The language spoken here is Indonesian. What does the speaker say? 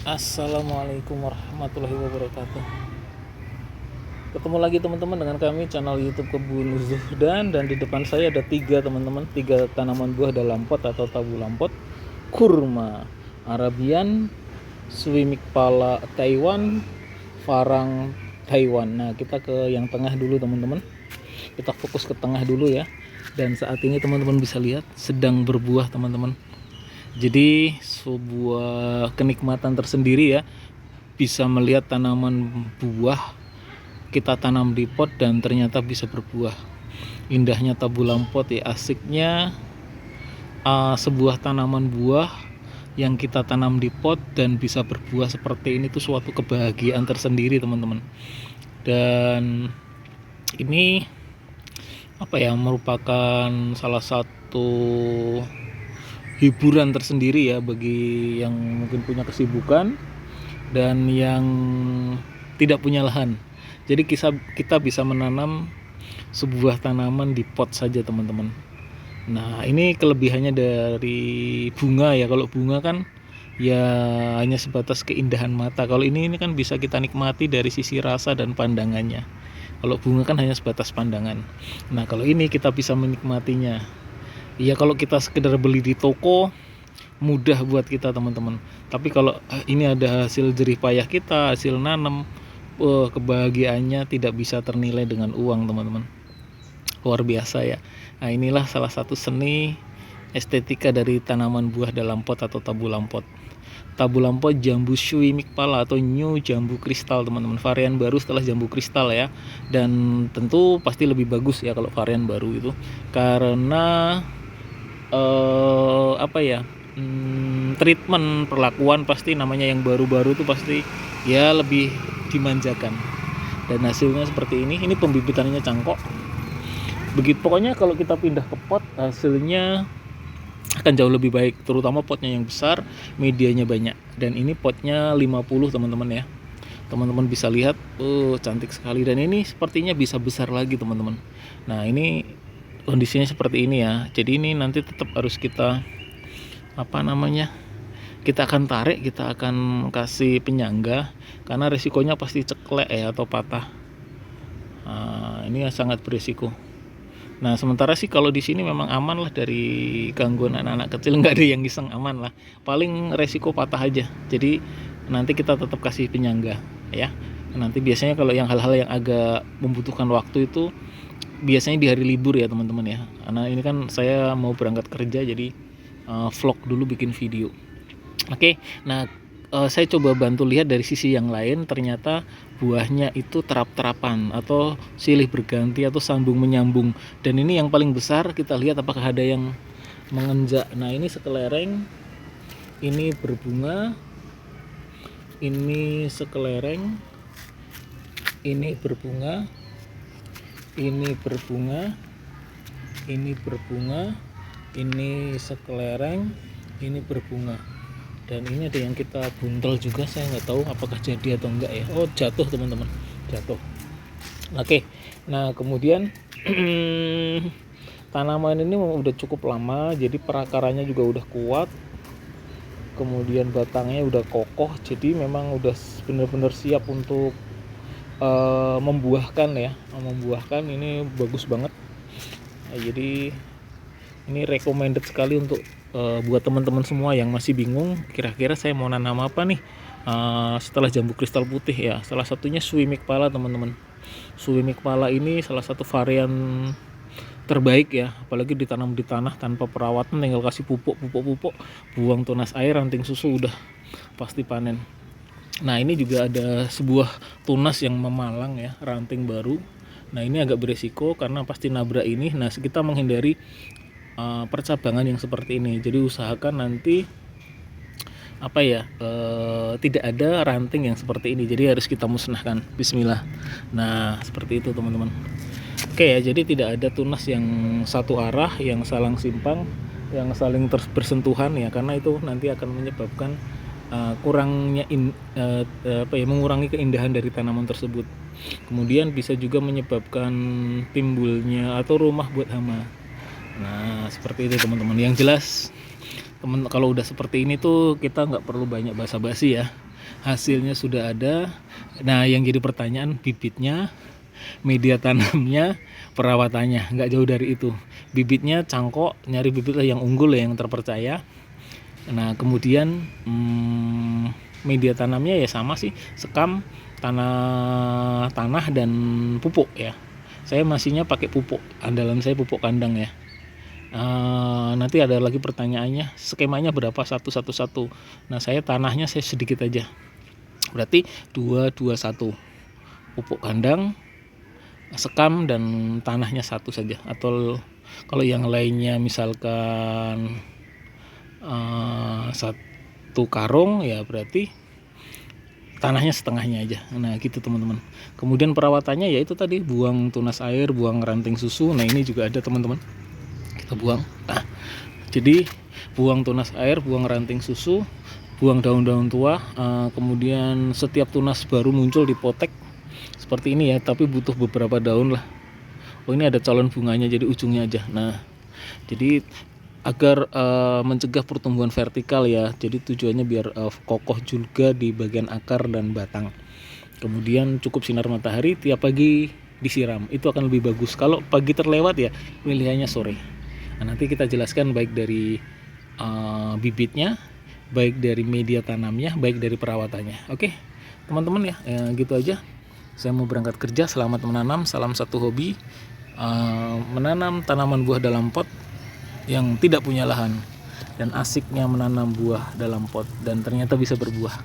Assalamualaikum warahmatullahi wabarakatuh. Ketemu lagi teman-teman dengan kami channel YouTube Kebun Zuhdan, dan di depan saya ada tiga teman-teman, tiga tanaman buah dalam pot atau tabu lampot. Kurma Arabian, Swimik pala Taiwan, Farang Taiwan. Nah, kita ke yang tengah dulu teman-teman. Kita fokus ke tengah dulu ya. Dan saat ini teman-teman bisa lihat sedang berbuah teman-teman. Jadi sebuah kenikmatan tersendiri ya, bisa melihat tanaman buah kita tanam di pot dan ternyata bisa berbuah. Indahnya tabu lampot ya, asiknya sebuah tanaman buah yang kita tanam di pot dan bisa berbuah seperti ini tuh suatu kebahagiaan tersendiri teman-teman. Dan ini merupakan salah satu hiburan tersendiri ya bagi yang mungkin punya kesibukan dan yang tidak punya lahan. Jadi kita bisa menanam sebuah tanaman di pot saja teman-teman. Nah, ini kelebihannya dari bunga ya. Kalau bunga kan ya hanya sebatas keindahan mata. Kalau ini kan bisa kita nikmati dari sisi rasa dan pandangannya. Kalau bunga kan hanya sebatas pandangan. Nah, kalau ini kita bisa menikmatinya. Ya kalau kita sekedar beli di toko mudah buat kita teman-teman. Tapi kalau ini ada hasil jerih payah kita, hasil nanam, kebahagiaannya tidak bisa ternilai dengan uang teman-teman. Luar biasa ya. Nah, inilah salah satu seni estetika dari tanaman buah dalam pot atau tabu lampot. Tabu lampot jambu Swimik pala atau new jambu kristal teman-teman, varian baru setelah jambu kristal ya. Dan tentu pasti lebih bagus ya kalau varian baru itu, karena treatment perlakuan pasti namanya yang baru-baru itu pasti ya lebih dimanjakan. Dan hasilnya seperti ini pembibitannya cangkok. Begitu pokoknya kalau kita pindah ke pot hasilnya akan jauh lebih baik, terutama potnya yang besar, medianya banyak. Dan ini potnya 50 teman-teman ya. Teman-teman bisa lihat, cantik sekali, dan ini sepertinya bisa besar lagi teman-teman. Nah, ini kondisinya seperti ini ya. Jadi ini nanti tetap harus kita kita akan tarik, kita akan kasih penyangga karena resikonya pasti ceklek ya atau patah. Nah, ini sangat berisiko. Nah, sementara sih kalau di sini memang aman lah dari gangguan anak-anak kecil, nggak ada yang iseng, aman lah. Paling resiko patah aja. Jadi nanti kita tetap kasih penyangga ya. Nanti biasanya kalau yang hal-hal yang agak membutuhkan waktu itu biasanya di hari libur ya teman-teman ya. Karena ini kan saya mau berangkat kerja, jadi vlog dulu, bikin video. Oke, nah saya coba bantu lihat dari sisi yang lain. Ternyata buahnya itu terap-terapan atau silih berganti atau sambung menyambung. Dan ini yang paling besar, kita lihat apakah ada yang mengenjak. Nah, ini sekelereng, ini berbunga, ini sekelereng, ini berbunga, ini berbunga, ini berbunga, ini sekelereng, ini berbunga. Dan ini ada yang kita buntel juga, saya nggak tahu apakah jadi atau enggak ya. Oh, jatuh teman-teman, jatuh. Oke, nah kemudian tanaman ini udah cukup lama, jadi perakarannya juga udah kuat, kemudian batangnya udah kokoh, jadi memang udah benar-benar siap untuk membuahkan ya. Membuahkan ini bagus banget. Nah, jadi ini recommended sekali untuk buat teman-teman semua yang masih bingung kira-kira saya mau nanam apa nih setelah jambu kristal putih ya. Salah satunya Swimik pala teman-teman. Swimik pala ini salah satu varian terbaik ya, apalagi ditanam di tanah tanpa perawatan, tinggal kasih pupuk, buang tunas air, ranting susu, udah pasti panen. Nah, ini juga ada sebuah tunas yang memalang ya, ranting baru. Nah, ini agak beresiko karena pasti nabrak ini. Nah, kita menghindari percabangan yang seperti ini. Jadi usahakan nanti tidak ada ranting yang seperti ini. Jadi harus kita musnahkan. Bismillah. Nah, seperti itu teman-teman. Oke ya, jadi tidak ada tunas yang satu arah, yang saling simpang, yang saling bersentuhan ya, karena itu nanti akan menyebabkan mengurangi keindahan dari tanaman tersebut. Kemudian bisa juga menyebabkan timbulnya atau rumah buat hama. Nah, seperti itu teman-teman. Yang jelas kalau udah seperti ini tuh kita nggak perlu banyak basa-basi ya. hasilnya sudah ada. Nah, yang jadi pertanyaan bibitnya, media tanamnya, perawatannya, nggak jauh dari itu. Bibitnya cangkok, nyari bibit yang unggul yang terpercaya. Nah, kemudian media tanamnya ya sama sih, sekam, tanah dan pupuk ya. Saya masihnya pakai pupuk, andalan saya pupuk kandang ya. Nanti ada lagi pertanyaannya, skemanya berapa 1-1-1. Nah, saya tanahnya saya sedikit aja, berarti 2-2-1, pupuk kandang, sekam, dan tanahnya satu saja. Atau kalau yang lainnya misalkan satu karung ya berarti tanahnya setengahnya aja. Nah gitu teman-teman. Kemudian perawatannya ya itu tadi, buang tunas air, buang ranting susu. Nah ini juga ada teman-teman, kita buang. Nah, jadi buang tunas air, buang ranting susu, buang daun-daun tua. Kemudian setiap tunas baru muncul dipotek seperti ini ya, tapi butuh beberapa daun lah. Oh ini ada calon bunganya, jadi ujungnya aja. Nah jadi agar mencegah pertumbuhan vertikal ya, jadi tujuannya biar kokoh juga di bagian akar dan batang. Kemudian cukup sinar matahari, tiap pagi disiram, itu akan lebih bagus. Kalau pagi terlewat ya pilihannya sore. Nah, nanti kita jelaskan baik dari bibitnya, baik dari media tanamnya, baik dari perawatannya. Oke teman-teman ya, gitu aja. Saya mau berangkat kerja, selamat menanam, salam satu hobi, menanam tanaman buah dalam pot yang tidak punya lahan, dan asiknya menanam buah dalam pot dan ternyata bisa berbuah.